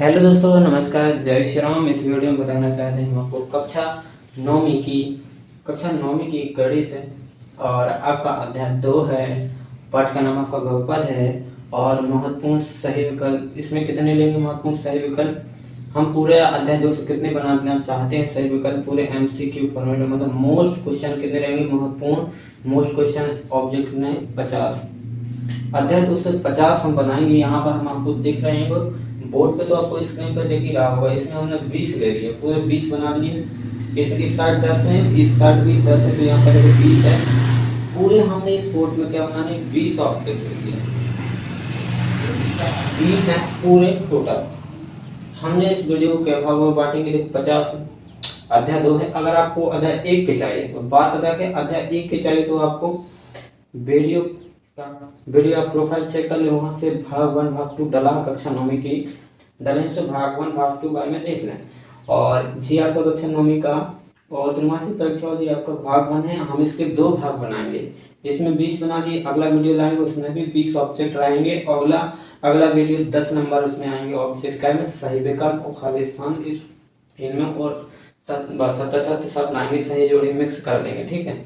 Hello दोस्तों, नमस्कार, जय श्री राम। इस वीडियो में बताना चाहते हैं हम आपको कक्षा नौवीं की गणित है और आपका अध्याय 2 है। पाठ का नाम आपका बहुपद है और महत्वपूर्ण सही विकल्प। इसमें कितने लेंगे महत्वपूर्ण सही विकल्प? हम पूरे अध्याय 2 से कितने बनाना चाहते हैं सही विकल्प? पूरे MCQ फॉर्मेट में, मतलब मोस्ट क्वेश्चन कितने रहेंगे महत्वपूर्ण मोस्ट क्वेश्चन ऑब्जेक्ट में 50। अध्याय 2 से 50 हम बनाएंगे। यहाँ पर हम आपको दिख रहे हैं बोर्ड पे, तो आपको स्क्रीन पर दिख ही रहा होगा। इसमें हमने 20 ले लिए, पूरे 20 बना लिए। इस साइड 10 है, इस साइड भी 10 है, तो यहाँ पर 20 है। पूरे हमने इस बोर्ड में क्या बनाने 20 ऑब्जेक्ट ले लिए, 20 है पूरे टोटल। हमने इस वीडियो को क्या भागों में बांटेंगे? देखो 50 अध्याय 2 है। अगर आपको अध्याय 1 के चाहिए तो बात अदा के अध्याय 1 के चाहिए तो आपको वीडियो आप प्रोफाइल चेक कर ले, वहां से भाग 1 भाग 2 डला कक्षा 9वीं की डले से भाग 1 भाग 2 बारे में देख लें। और जी आपका कक्षा 9वीं का और त्रैमासिक परीक्षा जी आपका भाग 1 है। हम इसके 2 भाग बनाएंगे। इसमें 20 बना दिए, अगला वीडियो लाएंगे उसमें भी 20 ऑब्जेक्ट आएंगे। अगला वीडियो 10 नंबर उसमें आएंगे ऑब्जेक्ट का में सही विकल्प और खाली स्थान इनमें और 70 सब लाएंगे, सही जोड़ी मिक्स कर देंगे। ठीक है,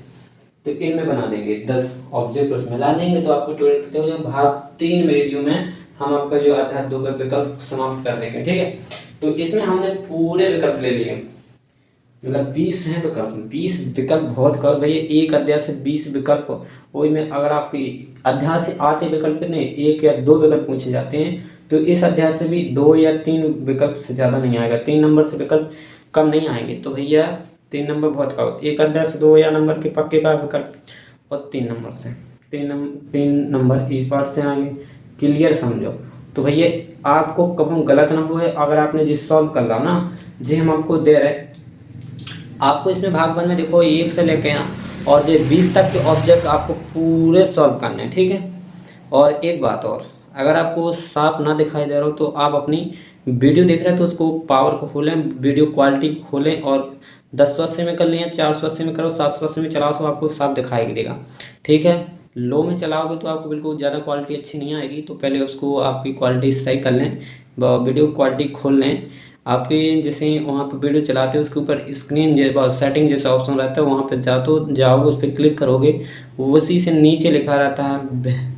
तो इनमें बना देंगे 10 ऑब्जेक्ट उसमें ला देंगे। तो आपको टोटल कितने हो जाए? भाग 3 वीडियो में हम आपका जो अध्याय 2 का विकल्प समाप्त कर देंगे। ठीक है, तो इसमें हमने पूरे विकल्प ले लिए, मतलब 20 है विकल्प। 20 विकल्प बहुत कर भैया, एक अध्याय से 20 विकल्प। वही में अगर आपकी अध्याय से आते विकल्प नहीं, 1 या 2 विकल्प पूछे जाते हैं, तो इस अध्याय से भी 2 या 3 विकल्प से ज्यादा नहीं आएगा। 3 नंबर से विकल्प कम नहीं आएंगे। तो भैया 3 नंबर बहुत कम, एक अध्याय से 2 या नंबर के पक्के का विकल्प और 3 नंबर से 3 नंबर इस पार्ट से आएंगे। क्लियर समझो। तो भैया आपको कभी गलत ना हुए, अगर आपने जिस सॉल्व कर ला ना, जी हम आपको दे रहे, आपको इसमें भाग 1 में देखो 1 से लेके ना और ये 20 तक के ऑब्जेक्ट आपको पूरे सॉल्व करने हैं। ठीक है, और एक बात और, अगर आपको साफ ना दिखाई दे रहा हो तो आप अपनी वीडियो देख रहे हैं तो उसको पावर को खोलें, वीडियो क्वालिटी खोलें और 1080 में कर लें, 480 में करो, 780 में चलाओ तो आपको साफ दिखाई देगा। ठीक है, लो में चलाओगे तो आपको बिल्कुल ज़्यादा क्वालिटी अच्छी नहीं आएगी। तो पहले उसको आपकी क्वालिटी सही कर लें, वीडियो क्वालिटी खोल लें। आपके जैसे वहाँ पर वीडियो चलाते हैं उसके ऊपर स्क्रीन जैसा सेटिंग जैसा ऑप्शन रहता है, वहाँ पर जाओगे उस पर क्लिक करोगे, उसी से नीचे लिखा रहता है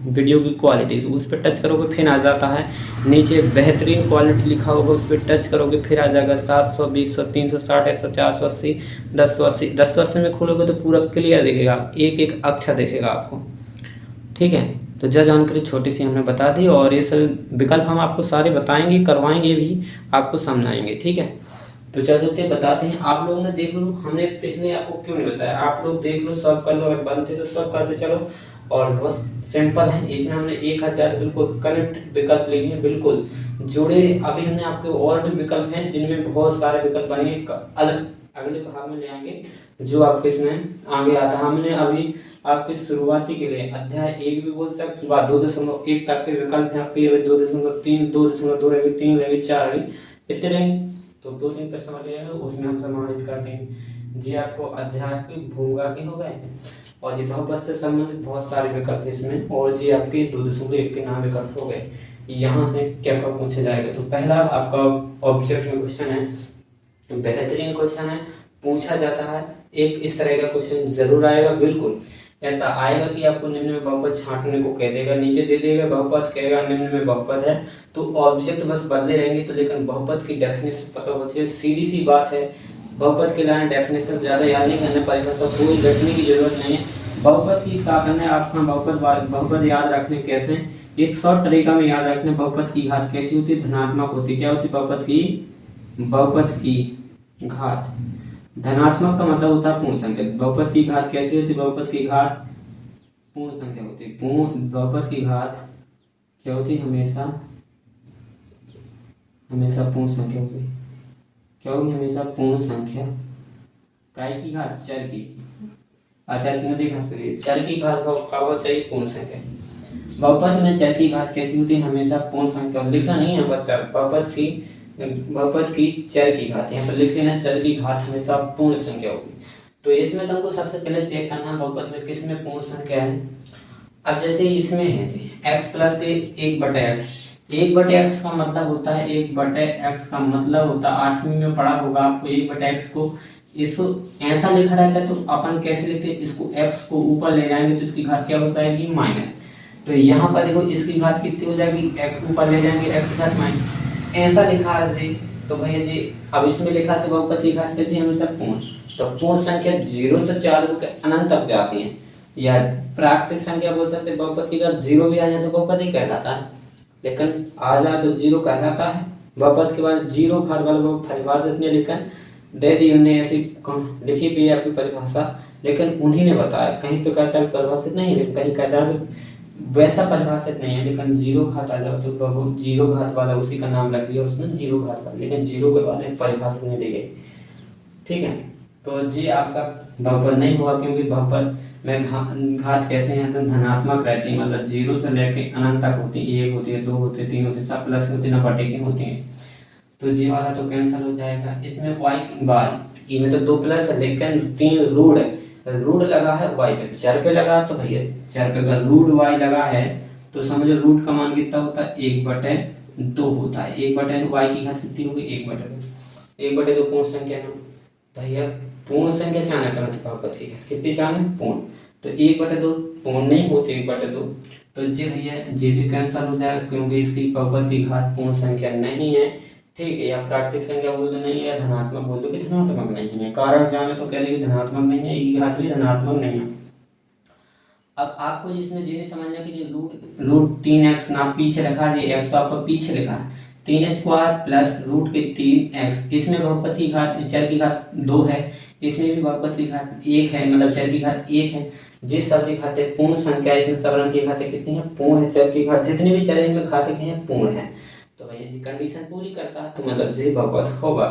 वीडियो की क्वालिटी, उस पर टच करोगे फिर आ जाता है नीचे बेहतरीन क्वालिटी लिखा होगा, उस पर टच करोगे फिर आ जाएगा 700, 200, 360, 480, 1080 में खोलोगे तो पूरा क्लियर दिखेगा, एक एक अक्षर दिखेगा आपको। ठीक है, तो यह जानकारी छोटी सी हमने बता दी और ये सब विकल्प हम आपको सारे बताएंगे, करवाएंगे भी, आपको समझाएंगे। ठीक है, तो चलते बताते हैं। आप लोगों ने देख लो, हमने पहले आपको क्यों नहीं बताया, आप लोग देख लो, सब कर लो, अगर बनते तो सब करते चलो। और बहुत सिंपल है, इसमें हमने एक हजार से बिल्कुल कनेक्ट विकल्प लिए हैं, बिल्कुल जुड़े। अभी हमने आपके और भी विकल्प हैं जिनमें बहुत सारे विकल्प बनेंगे, अलग अगले भाग में ले आएंगे जो आपके इसमें आगे आता है। हमने अभी आपके शुरुआती के लिए अध्याय 1 भी बोल सकते, 2.1 तक के विकल्प हैं आपके, 2.3, 2.2 रहेंगे, 3 रहेंगे, 4 रहेंगे, इतने रहेंगे। तो 2-3 प्रश्न वाले हैं उसमें हम समाहित करते हैं। जी आपको अध्याय की भूमिका के हो गए और जी बहुपद से संबंधित बहुत सारे विकल्प इसमें, और जी आपके 2.1 के नाम विकल्प हो गए। यहाँ से क्या क्या पूछा जाएगा? तो पहला आपका ऑब्जेक्ट में क्वेश्चन है, बेहतरीन क्वेश्चन है, पूछा जाता है। एक इस तरह का क्वेश्चन जरूर आएगा, बिल्कुल ऐसा आएगा कि आपको निम्न में बहुपद छांटने को कह देगा, नीचे दे देगा बहुपद, कहेगा निम्न में बहुपद है, तो ऑब्जेक्ट बस बदले रहेंगे। तो लेकिन बहुपद की डेफिनेशन पता होनी चाहिए, सीधी सी बात है। बहुपद के लाने डेफिनेशन ज्यादा याद नहीं करने, परिभाषा कोई रटने की जरूरत नहीं है। बहुपद की क्या करना है आपका, बहुपद याद रखने कैसे, एक शॉर्ट तरीका में याद रखने। बहुपद की घात कैसी होती है? धनात्मक होती है। क्या होती है? बहुपद की घात धनात्मक का मतलब होता है पूर्ण संख्या। बहुपद की घात कैसी होती है? बहुपद की घात पूर्ण संख्या होती है। बहुपद की घात क्या होती है? हमेशा पूर्ण संख्या होती है। क्या होगी? हमेशा पूर्ण संख्या। काय की घात? चर की। आचार्य की नदी घात करिए, चर की घात का होना चाहिए पूर्ण संख्या। बहुपद में चर की घात कैसी होती है? हमेशा पूर्ण संख्या। लिखा नहीं है बच्चा, बहुपद की चर की घात, यहाँ पर लिख लेना, चर की घात हमेशा पूर्ण संख्या होगी। तो इसमें तुमको सबसे पहले चेक करना बहुपद में किसमें पूर्ण संख्या है। अब जैसे इसमें है x प्लस के 1/x, एक बटे एक्स का मतलब होता है, एक बटे एक्स का मतलब होता है, 8वीं में पढ़ा होगा आपको, एक बटे एक्स को इसको ऐसा लिखा रहता है तो अपन कैसे लिखते हैं, इसको एक्स को ऊपर ले जाएंगे तो इसकी घात क्या हो जाएगी, माइनस। तो यहाँ पर देखो इसकी घात कितनी हो जाएगी, एक्स ऊपर ले जाएंगे एक्स की घात माइनस, ऐसा लिखा है। तो भैया जी अब इसमें लिखा तो बहुपद की घात कैसे, हमेशा पूर्ण। तो पूर्ण संख्या 0 से 4 होकर अनंत तक जाती है, या प्राकृतिक संख्या बोल सकते हैं, बहुपद की घात 0 भी आ जाए तो बहुपद ही कहलाता है, लेकिन आ जाए तो 0 कहलाता है। बहुपद के बाद 0 घात वाला बहुपद परिभाषा इतने लिखकर दे दी उन्हें, ऐसी लिखी भी है आपकी परिभाषा, लेकिन उन्हीं ने बताया, कहीं पे कहता है परिभाषित नहीं है, कहीं कहता है वैसा परिभाषित नहीं है, लेकिन 0 घात आ जाओ तो बहुत 0 घात वाला उसी का नाम रख दिया उसने 0 घात वाला, लेकिन 0 के बाद परिभाषित नहीं दी गई। ठीक है, तो जी आपका बहुपद नहीं हुआ, क्योंकि बहुपद में घात कैसे हैं तो धनात्मक रहती है, मतलब 0 से लेके अनंत तक होती है, 1 होती है, 2 होती है, 3 होती है, सब प्लस होती है, ना बटे की होती है। तो जी वाला तो कैंसिल हो जाएगा। इसमें वाई बार ई में तो 2 प्लस है, लेकिन 3 रूट है, रूट लगा है वाई पे, चर पे लगा तो भैया चर पे अगर रूट वाई लगा है तो समझो रूट का मान कितना होता है, 1/2 होता है। 1/2 वाई की घात कितनी होगी, 1/2। 1/2 पूर्ण संख्या है भैया, पूर्ण संख्या चाहना बहुपद की घात कितनी चाहना है, पूर्ण। तो 1/2 पूर्ण नहीं होती, 1/2। तो जी भैया जी भी कैंसिल हो जाएगा, क्योंकि इसकी बहुपद की घात पूर्ण संख्या नहीं है। ठीक है, या प्राकृतिक संख्या बोल दो नहीं है, या धनात्मक बोल दो कि धनात्मक नहीं है, कारण जाने तो कह देंगे धनात्मक नहीं है, ये घात भी धनात्मक नहीं है। अब आपको इसमें ये नहीं समझना कि रूट 3x ना पीछे रखा है, x तो आपका पीछे लिखा है, 3² प्लस रूट के 3x, इसमें बहुपद की घात चर की घात 2 है, इसमें भी बहुपद की घात 1 है, मतलब चर की घात 1 है। जिस सब की घातें पूर्ण संख्या, इसमें सब रंग की घातें कितनी है, पूर्ण है, चर की घात जितनी भी चर इनमें घातें हैं पूर्ण है। तो भैया जी कंडीशन पूरी करता है, तो मतलब जी बहुपद होगा।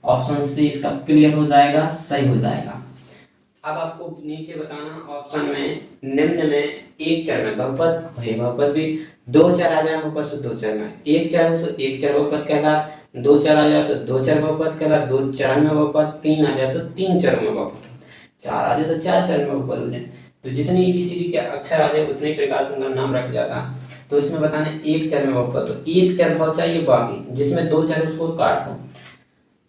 ऑप्शन सी इसका क्लियर हो जाएगा, सही हो जाएगा। अब आपको नीचे बताना ऑप्शन में निम्न में एक चर में बहुपद, भैया बहुपद भी 2 चर आ जाए बहुपद से 2 चर में, एक चर हो तो एक चर बहुपद कहला, 2 चर आ जाए तो 2 चर बहुपद कहला, 2 चर में बहुपद, 3 आ जाए तो 3 चर में बहुपद, 4 आ जाए तो 4 चर में बहुपद हो जाए। तो जितनी एबीसीडी के अक्षर आ जाए उतने प्रकार से उनका नाम रख जाता है। तो इसमें बताने एक चर में बहुपद, तो एक चर भाव चाहिए, बाकी जिसमें 2 चर उसको काट दो।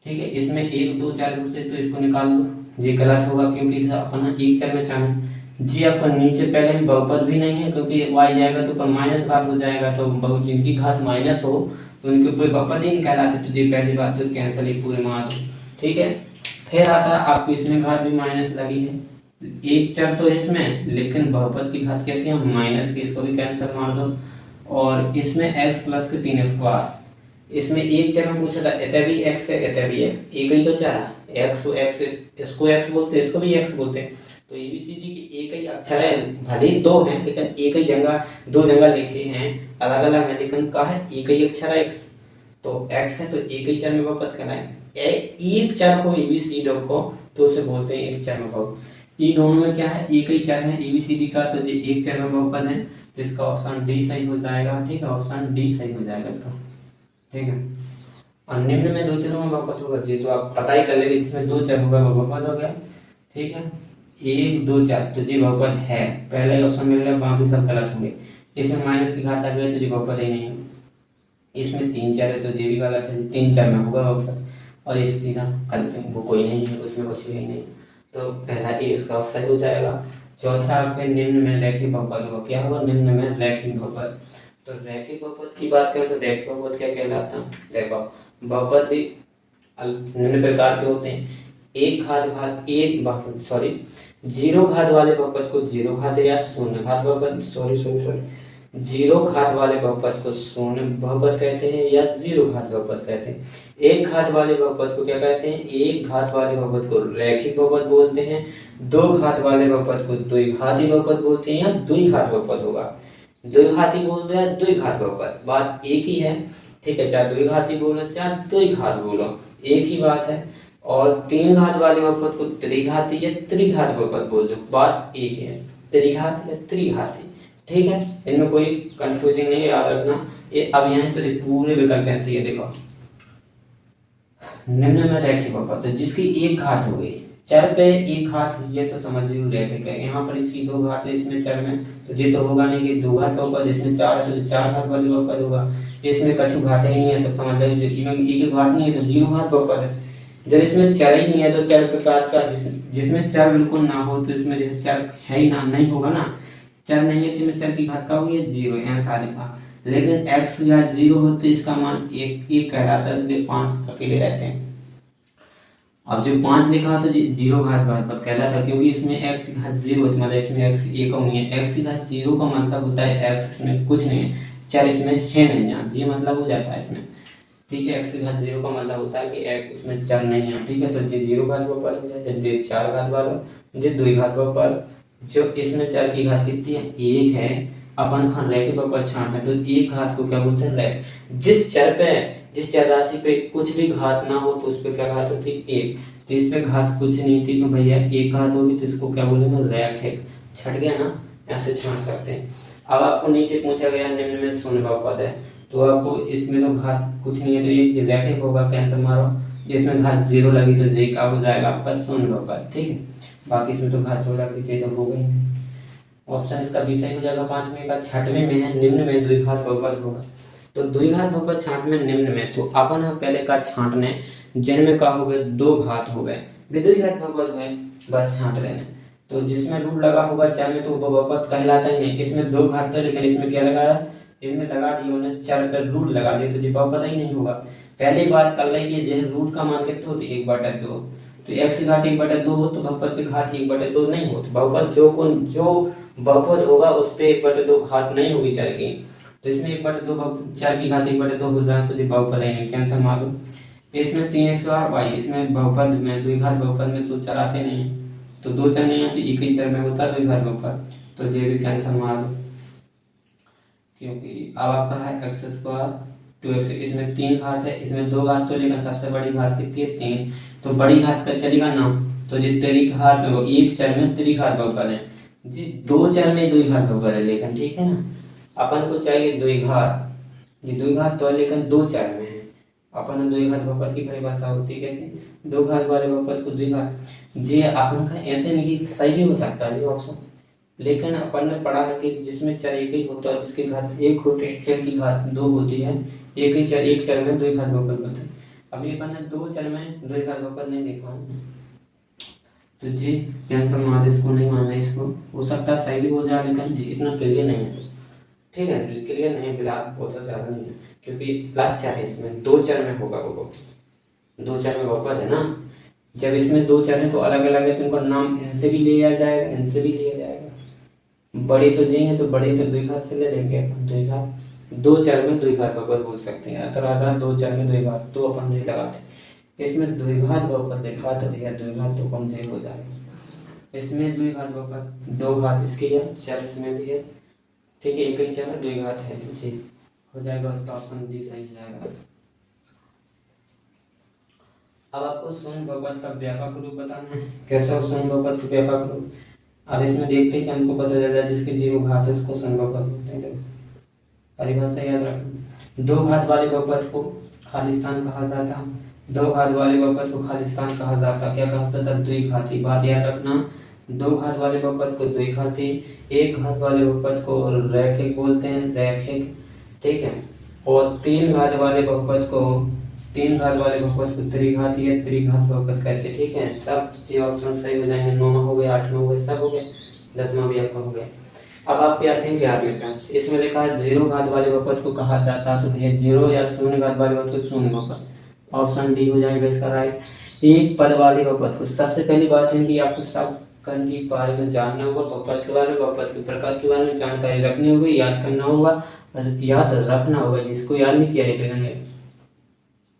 ठीक है, इसमें 1 2 4 से तो इसको निकाल दो, ये गलत होगा क्योंकि अपना एक चर में चाहे। जी आपका नीचे पहले ही बहुपद भी नहीं है, क्योंकि वाई जाएगा तो पर माइनस घात हो जाएगा, तो बहुत जिनकी घात माइनस हो तो उनके ऊपर बहुपद ही नहीं कहलाते, तो ये पहली बात तो कैंसिल ही पूरे मार दो। ठीक है, फिर आता है आपको इसमें घात भी माइनस लगी है, एक चर तो है इसमें, लेकिन बहुपद की घात कैसी है, माइनस की, इसको भी कैंसिल मार दो। और इसमें x प्लस के 3², इसमें एक चर में पूछा था, एते भी x है, एते भी x, एक ही तो चर है, x इसको x बोलते हैं, इसको भी x बोलते हैं। तो एबीसीडी की एक ही अक्षर है, भले ही 2 हैं लेकिन एक ही जगह 2 जगह लिखे हैं, अलग अलग है, लेकिन क्या है, एक ही अक्षर है x, तो x है तो एक ही चर में बहुपद करना है। एक चर को एबीसीडी को तो उसे बोलते हैं एक चर में बहुपद। ये दोनों में क्या है, एक ही चर है एबीसीडी का, तो ये एक चर में बहुपद है, तो इसका ऑप्शन डी सही हो जाएगा। ठीक है, ऑप्शन डी सही हो जाएगा इसका। ठीक है, और निम्न में 2 चरों में बहुपद होगा जी, तो आप पता ही कर लेंगे, जिसमें 2 चर होगा वो बहुपद हो गया। ठीक है, 1 2 4 तो जी बहुपद है, पहला ही ऑप्शन मिल गया, बाकी सब गलत होंगे। इसमें माइनस की घात आ गई तो जी बहुपद ही नहीं है। इसमें 3 चर है तो ये भी गलत है, 3 चर में होगा बहुपद, और इस सीधा करते वो कोई नहीं है, उसमें कुछ भी नहीं, तो पहला ए इसका सही हो जाएगा। चौथा आपके निम्न में रैखिक बहुपद होगा, क्या होगा, निम्न में रैखिक बहुपद। तो रैखिक बहुपद की बात करें तो रैखिक बहुपद क्या कहलाता है, देखो बहुपद भी निम्न प्रकार के होते हैं, जीरो घात वाले बहुपद को जीरो घात या शून्य घात बहुपद, जीरो घात वाले बहुपद को शून्य बहुपद कहते हैं या जीरो घात बहुपद कहते हैं। एक घात वाले बहुपद को क्या कहते हैं, एक घात वाले बहुपद को रैखिक बहुपद बोलते हैं। 2 घात वाले बहुपद को द्विघाती बहुपद बोलते हैं या द्विघात बहुपद होगा, द्विघाती बोल दो या द्विघात बहुपद, बात एक ही है। ठीक है, चाहे द्विघाती बोलो चाहे द्विघात बोलो, एक ही बात है। और 3 घात वाले बहुपद को त्रिघाती या त्रिघात बहुपद बोल दो, बात एक है, त्रिघात या त्रिघाती। ठीक है, इनमें कोई कंफ्यूजिंग नहीं, याद रखना। ये अब यहाँ पर पूरे विकल्प ऐसे ही देखो, निम्न में रैखिक बहुपद तो जिसकी एक घात हो गई, चर पे एक घात हुई है तो समझ लो रैखिक है। यहाँ पर इसकी दो घात है इसमें चर में, तो ये तो होगा नहीं कि दो घात बहुपद, इसमें चार है तो चार घात वाली बहुपद होगा। इसमें कछु घात ही नहीं है तो समझ लो एक घात नहीं है तो जीरो घात बहुपद है। जब इसमें चर ही नहीं है तो चर प्रकार का जिसमें चर बिल्कुल ना हो तो इसमें जो चर है ही ना, नहीं होगा ना। चर नहीं है तो इसमें चर की घात का होगी जीरो, ऐसा लिखा। लेकिन x या जीरो हो तो इसका मान एक कहलाता है, इसलिए 5 अकेले रहते हैं। अब जो 5 लिखा तो जीरो घात बहुपद कहलाता है, क्योंकि इसमें x की घात जीरो होती है, मतलब इसमें x एक नहीं है। x की घात जीरो का मतलब होता है x इसमें कुछ नहीं है, चर इसमें है नहीं है, ये मतलब हो जाता है इसमें। ठीक है, x की घात जीरो का मतलब होता है कि x उसमें चर नहीं है। ठीक है, तो ये जीरो घात बहुपद हो जाए, ये चार घात वाला, ये दो घात बहुपद। जो इसमें चर की घात कितनी है, एक है। अपन खान रैखिक बहुपद छांटना, तो एक घात को क्या बोलते हैं, रैखिक। जिस चर राशि पे कुछ भी घात ना हो तो उस पे क्या घात होती है, एक। तो इस पे घात कुछ नहीं थी तो भैया एक घात होगी, तो इसको क्या बोलेंगे, रैखिक। छट गया ना, ऐसे छांट सकते हैं। अब आपको नीचे पूछा गया निम्न में शून्य बहुपद है, तो आपको इसमें तो घात कुछ नहीं है तो ये रैखिक होगा, कैंसर मारो। इसमें घात जीरो लगी तो ये क्या हो जाएगा आपका शून्य बहुपद। ठीक है, बाकी इसमें तो घात जो लगी थी तो हो गई। ऑप्शन इसका बी सही हो जाएगा। 5वें का 6वें में है निम्न में द्विघात बहुपद होगा, तो द्विघात बहुपद छांटने निम्न में सो अपन पहले का छांटने जिनमें का हो गए दो घात हो गए, द्विघात बहुपद हुए, बस छांट लेने। तो जिसमें रूट लगा होगा चर में तो वो बहुपद कहलाता ही नहीं। इसमें दो घात था लेकिन इसमें क्या लगाया, इनमें लगा दिया उन्होंने चर पर रूट लगा दिया, तो ये बहुपद ही नहीं होगा। पहली बात कर ले कि रूट का मान कितना होती है, 1/2। तो x की घात 1/2 हो तो बहुपद की घात 1/2 नहीं हो, तो बहुपद जो बहुपद होगा उस पे 1/2 घात नहीं होगी चर की। तो इसमें 1/2 चर की घात 1/2 हो जाए तो ये बहुपद है नहीं, कैंसर मार दो। इसमें 3x और y, इसमें बहुपद में द्विघात बहुपद में तो चर आते नहीं, तो दो चर नहीं है तो एक ही चर में होता है द्विघात बहुपद, तो ये भी कैंसर मार दो। क्योंकि अब आपका है x² 2x, इसमें 3 घात है, इसमें 2 घात तो लेकिन सबसे बड़ी घात कितनी है, 3, तो बड़ी घात का चलेगा ना, तो ये तेरी घात में वो एक चर में त्रिघात बहुपद है जी, दो चर में द्विघात बहुपद है लेकिन। ठीक है ना, अपन को चाहिए द्विघात, ये द्विघात तो है लेकिन दो चर में है। अपन द्विघात बहुपद की परिभाषा होती है कैसे, दो घात वाले बहुपद को द्विघात। जी अपन का ऐसे नहीं कि सही भी हो सकता है ऑप्शन, लेकिन अपन ने पढ़ा है कि जिसमें चर एक ही होता है जिसकी घात एक होती है, चर की घात दो होती है, एक चर में द्विघात बहुपद होता है। अभी अपन ने दो चर में द्विघात बहुपद नहीं देखा, तो जी कैंसर मार, इसको नहीं मानना, इसको हो सकता है सही भी हो जाए लेकिन इतना क्लियर नहीं है। ठीक है, क्लियर नहीं फिलहाल, बहुत ज्यादा नहीं है, क्योंकि लास्ट चर है इसमें, दो चर में होगा वो, दो चर में बहुपद है ना। जब इसमें दो चर है तो अलग अलग है तो उनका नाम इनसे भी लिया जाएगा, इनसे भी लिया जाएगा। बड़े तो जी है तो बड़े तो द्विघात से ले लेंगे, द्विघात दो चर में द्विघात बहुपद बोल सकते हैं, अतः दो चर में द्विघात तो अपन नहीं लगाते। इसमें द्विघात बहुपद देखा तो भैया द्विघात तो कौन से हो जाएगा, इसमें द्विघात बहुपद दो घात इसकी है, चर इसमें भी है। ठीक है, एक ही चर है, द्विघात है जी, हो जाएगा उसका ऑप्शन डी सही जाएगा। अब आपको शून्य बहुपद का व्यापक रूप बताना है, कैसा शून्य बहुपद का व्यापक रूप। अब इसमें देखते हैं कि हमको पता चल जाए जिसके जीरो घात है उसको शून्य बहुपद बोलते हैं। परिभाषा याद रखना, दो घात वाले बहुपद को खाली स्थान कहा जाता, दो घात वाले बहुपद को खाली स्थान कहा जाता, क्या कहा जाता, द्विघाती। बात याद रखना, दो घात वाले बहुपद को द्विघाती, एक घात वाले बहुपद को रैखिक बोलते हैं, रैखिक। ठीक है, और तीन घात वाले बहुपद को त्रिघाती या त्रिघात बहुपद कहते हैं। ठीक है, सब ये ऑप्शन सही हो जाएंगे, 9वां हो गया, 8वां हो गया, सब हो गया, 10वां भी आपका हो गया। अब आपके आते हैं 11वें का, इसमें लिखा है जीरो घात वाले बहुपद को कहा जाता है, तो ये जीरो या शून्य घात वाले बहुपद शून्य बहुपद, ऑप्शन डी हो जाएगा इसका राइट। एक पद वाले बहुपद को, सबसे पहली बात है कि आपको सब के बारे में जानना होगा, बहुपद के बारे में, बहुपद के प्रकार के बारे में जानकारी रखनी होगी, याद करना होगा, याद रखना होगा। जिसको याद नहीं किया है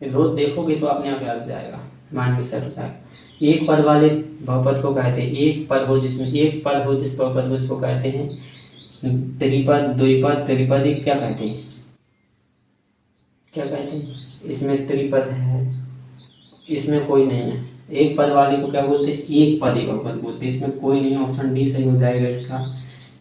रोज देखोगे तो अपने आप याद जाएगा, माइंड में सेट हो जाएगा। एक पद वाले बहुपद को कहते हैं, एक पद हो जिसमें एक पद हो जिस बहुपद को उसको कहते हैं त्रिपद, द्विपद, त्रिपदी क्या कहते हैं, क्या कहते हैं, इसमें त्रिपद है, इसमें कोई नहीं है। एक पद वाले को क्या बोलते हैं, एक पदी बहुपद बोलते हैं, इसमें कोई नहीं, ऑप्शन डी सही हो जाएगा, इसका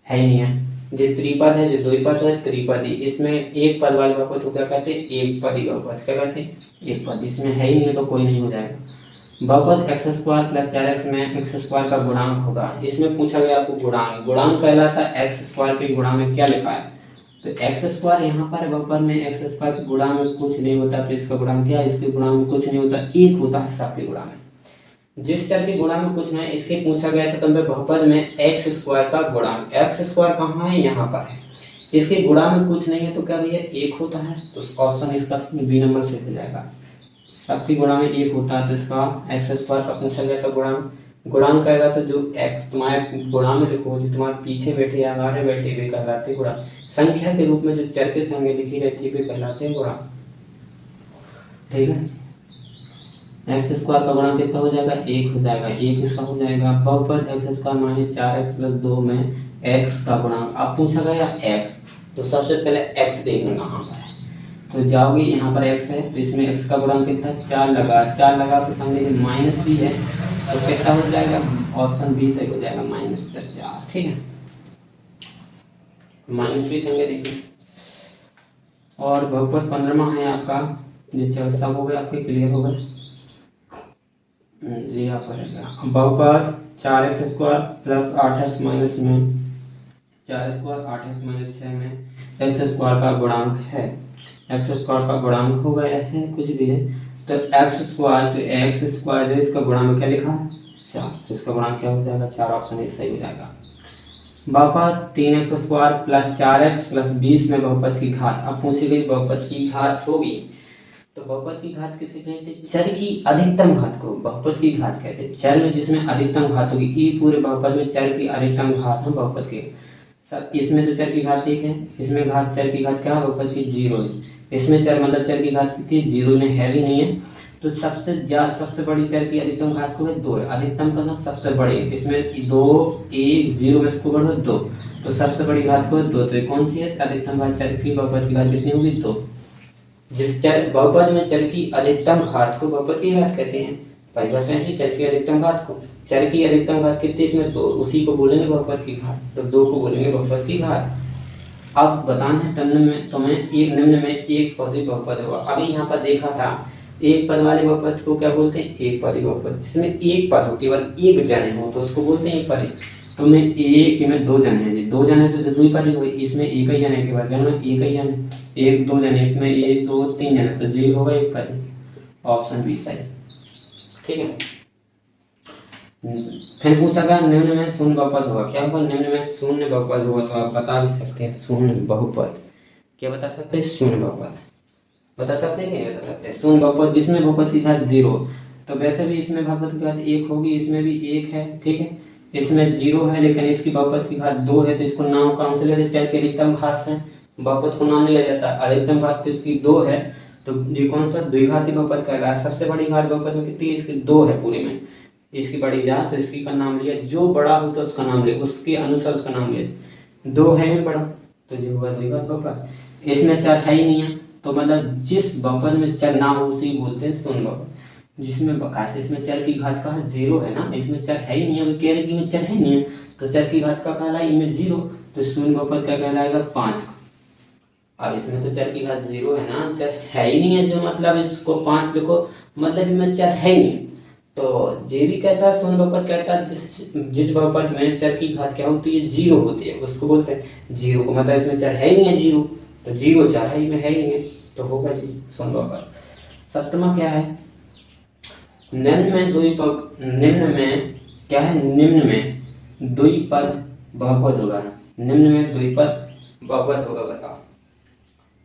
है ही नहीं है। जो त्रिपद है, जो द्विपद है, त्रिपदी, इसमें एक पद वाले बहुपद को क्या कहते हैं, एक पदी बहुपद, क्या कहते हैं, एक पद, इसमें है ही नहीं है तो कोई नहीं हो जाएगा। बहुपद एक्स स्क्वायर प्लस 4x में एक्स स्क्वायर का गुणांक होगा। इसमें पूछा गया आपको गुणांक, गुणांक कहलाता है एक्स स्क्वायर के गुणा में क्या लिखा है, तो एक्स स्क्वायर यहाँ पर बहुपद में एक्स स्क्वायर के गुणा में कुछ नहीं होता, तो इसका गुणांक क्या है, इसके गुणा में कुछ नहीं होता, एक होता है सबके गुणा में। जिस चर के गुणा में कुछ नहीं, इसके पूछा गया था तो बहुपद में एक्स स्क्वायर का गुणांक, एक्स स्क्वायर कहाँ है, यहाँ पर है, इसके गुणा में कुछ नहीं है तो क्या भैया एक होता है, तो ऑप्शन इसका बी नंबर से हो जाएगा। सबके गुणा में एक होता है तो इसका एक्स स्क्वायर का पूछा गया था गुणांक, गुणांक कहेगा तो जो एक्स तुम्हारे गुणा में लिखो, जो तुम्हारे पीछे बैठे या आगे बैठे वे कहलाते गुणा, संख्या के रूप में जो चर के संगे लिखी रहती है वे कहलाते गुणा। ठीक है, एक्स स्क्वायर का गुणा कितना हो जाएगा, एक हो जाएगा, एक इसका हो जाएगा। बहुपद x square minus 4x plus 2 में x का गुणांक, अब पूछा गया x, तो सबसे पहले x देखना कहाँ पर है, तो जाओगे यहाँ पर x है तो इसमें x का गुणांक कितना, 4 लगा, 4 लगा तो सामने माइनस भी है तो कितना हो जाएगा, ऑप्शन बी से हो जाएगा -4। ठीक है, माइनस भी संगे देखिए। और बहुपद 15वां है आपका, जिससे सब हो गया आपके, क्लियर हो गया जी। यहाँ पर है बहुपद 4x square plus 8x minus में 4 स्क्वायर 8x माइनस 6 में एक्स स्क्वायर का गुणांक है, एक्स स्क्वायर का गुणांक हो गया है, कुछ भी है तो एक्स स्क्वायर, तो एक्स स्क्वायर जो इसका गुणा में क्या लिखा, 4, इसका गुणांक क्या हो जाएगा, 4, ऑप्शन ए सही हो जाएगा। बहुपद 3x square plus 4x plus 20 में बहुपद की घात, अब पूछी गई बहुपद की घात होगी, तो बहुपद की घात किसे कहते हैं, चर की अधिकतम घात को बहुपद की घात कहते हैं। चर में जिसमें अधिकतम घात होगी, ई पूरे बहुपद में चर की अधिकतम घात है बहुपद की। इसमें तो चर की घात 1 है, इसमें घात चर की घात क्या है, बहुपद की 0 है, इसमें चर मतलब चर की घात कितनी, 0 में है भी नहीं है, तो सबसे बड़ी चर की अधिकतम घात को है 2 है, अधिकतम का मतलब सबसे बड़ी, इसमें 2 1 0 में इसको बढ़ो 2, तो सबसे बड़ी घात को 2, तो कौन सी है अधिकतम घात, चर की बहुपद की घात कितनी होगी, 2। जिस चर बहुपद में चर की अधिकतम घात को बहुपद की घात कहते हैं, परिभाषा है चर की अधिकतम घात को, चर की अधिकतम घात कितनी, इसमें 2, उसी को बोलेंगे बहुपद की घात, तो 2 को बोलेंगे बहुपद की घात। अब बताना है तुम्हें एक निम्न में एक पदी बहुपद होगा। अभी यहाँ पर देखा था एक पद वाले बहुपद को क्या बोलते हैं, एक पदी बहुपद, जिसमें एक पद हो, केवल एक जने हो तो उसको बोलते हैं एक पदी। तो में एक में 2 जन है जी, 2 जन है तो 2 ही पदी हुई, इसमें एक ही जन है, केवल जन में एक ही जन है, 1 2 जन है, इसमें 1 2 3 जन है तो जी होगा एक पदी, ऑप्शन बी सही। ठीक है, फिर पूछा गया निम्न में शून्य बहुपद होगा, क्या होगा, निम्न में शून्य बहुपद होगा, तो आप बता भी सकते हैं शून्य बहुपद, क्या बता सकते हैं, शून्य बहुपद बता सकते हैं, क्या बता सकते हैं, शून्य बहुपद जिसमें बहुपद की घात 0, तो वैसे भी इसमें बहुपद की घात 1 होगी, इसमें भी 1 है, ठीक है, इसमें 0 है लेकिन इसकी बहुपद की घात 2 है, तो इसको नाम कौन से ले लेते, चर के अधिकतम घात से बहुपद को नाम लिया जाता है, अधिकतम घात तो इसकी 2 है, तो ये कौन सा द्विघाती बहुपद कहलाता है। सबसे बड़ी घात बहुपद में कितनी है, इसकी 2 है पूरे में, इसकी बड़ी घात तो इसकी का नाम लिया, जो बड़ा हो तो उसका नाम लिया, उसके अनुसार उसका नाम लिया, 2 है में बड़ा तो ये होगा द्विघात बहुपद। इसमें चर है ही नहीं है, तो मतलब जिस बहुपद में चर ना हो उसी बोलते हैं शून्य बहुपद। जिसमें बकास इसमें चर की घात का 0 है ना, इसमें चर है ही नहीं है, कह रहे कि में चर है नहीं है, तो चर की घात का कहलाए इनमें 0, तो शून्य बहुपद क्या कहलाएगा 5। अब इसमें तो चर की घात 0 है ना, चर है ही नहीं है, जो मतलब इसको 5 लिखो, मतलब इनमें चर है ही नहीं, तो जे भी कहता है शून्य बहुपद कहता है जिस बहुपद में चर की घात क्या होती है, 0 होती है, उसको बोलते हैं 0 को, मतलब इसमें चर है ही नहीं है 0, तो 0 चर है, में है ही नहीं है, तो होगा जी शून्य बहुपद। 7वां क्या है, निम्न में क्या है, निम्न में द्विपद बहुपद होगा, निम्न में द्विपद बहुपद होगा, बताओ।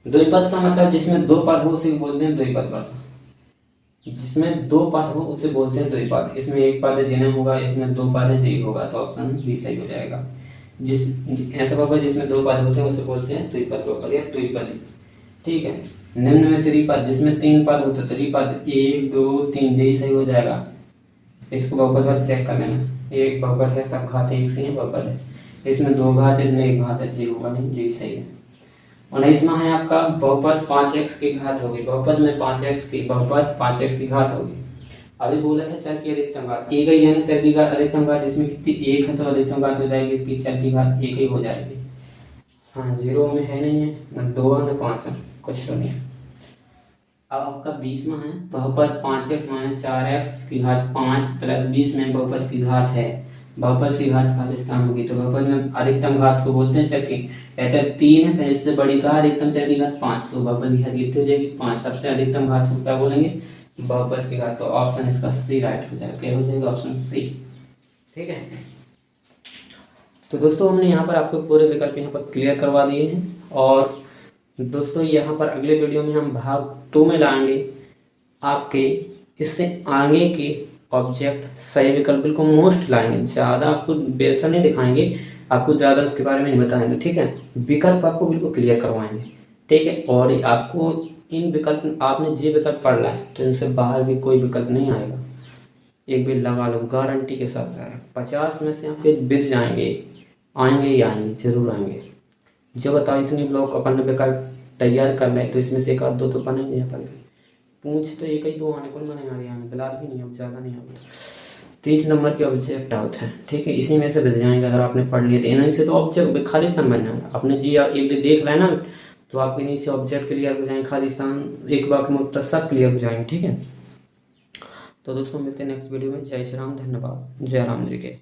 द्विपद का मतलब जिसमें 2 पद हो उसे बोलते हैं द्विपद पद, जिसमें 2 पद हो उसे बोलते हैं द्विपद। इसमें एक पद जन होगा, इसमें 2 पद जी होगा, तो ऑप्शन बी सही हो जाएगा। जिस ऐसा बहुपद जिसमें 2 पद होते हैं उसे बोलते हैं द्विपद बहुपद या द्विपदी। ठीक है, निम्न में त्रिपद जिसमें 3 पद होते हैं, त्रिपद 1 2 3 यही सही हो जाएगा। इसको बहुपद बस चेक कर लेना, एक बहुपद है, सब घात एक से बहुपद है, इसमें 2 घात, इसमें 1 घात है, जी होगा नहीं, जी सही है। 19वां है आपका बहुपद 5x की घात होगी, बहुपद में 5x की घात होगी। अभी बोला था चर की अधिकतम घात, एक ही है चर की घात अधिकतम घात, इसमें कितनी 1 है तो अधिकतम घात हो जाएगी इसकी, चर की घात 1 ही हो जाएगी। हाँ 0 में है नहीं है, न 2 है न 5 है, कुछ तो नहीं है। अब आपका 20 में है बहुपद 5x - 4x की घात 5 प्लस 20 में बहुपद की घात है, बहुपद की घात खाली स्थान होगी तो बहुपद में अधिकतम घात को बोलते हैं चर की। कहते 3 है, फिर इससे बड़ी का अधिकतम चर की घात 5, तो बहुपद की घात कितनी हो जाएगी 5, सबसे अधिकतम घात को क्या बोलेंगे बहुपद की घात। तो ऑप्शन इसका सी राइट हो जाएगा, क्या हो जाएगा ऑप्शन सी। ठीक है, तो दोस्तों हमने यहाँ पर आपको पूरे विकल्प यहाँ पर क्लियर करवा दिए हैं। और दोस्तों यहाँ पर अगले वीडियो में हम भाग 2 में लाएंगे आपके इससे आगे के ऑब्जेक्ट सही विकल्प को मोस्ट लाएंगे, ज़्यादा आपको बेसर नहीं दिखाएंगे, आपको ज़्यादा उसके बारे में नहीं बताएंगे। ठीक है, विकल्प आपको बिल्कुल क्लियर करवाएंगे। ठीक है, और आपको इन विकल्प आपने जे विकल्प पढ़ ला है तो इनसे बाहर भी कोई विकल्प नहीं आएगा, एक भी लगा लो गारंटी के साथ। 50 में से आपके बिर जाएंगे, आएंगे ही आएंगे, जरूर आएंगे। जो बताओ इतनी ब्लॉक अपन विकल्प तैयार कर लें तो इसमें से एक आध दो तो बनेंगे अपन। पूछ तो एक ही दो आने को मैंने आ रही बिलाल भी नहीं, अब ज़्यादा नहीं आता। 30 नंबर के ऑब्जेक्ट आउट है। ठीक है, इसी में से बच जाएंगे अगर आपने पढ़ लिया तो इन्हीं से तो ऑब्जेक्ट खाली स्थान बन जाएगा। आपने जी एक देख रहे हैं ना तो आपके इन्हीं से ऑब्जेक्ट क्लियर हो जाएंगे, खाली स्थान एक वाक्य में सब क्लियर हो जाएंगे। ठीक है, तो दोस्तों मिलते हैं नेक्स्ट वीडियो में। जय श्री राम, धन्यवाद, जय राम जी के।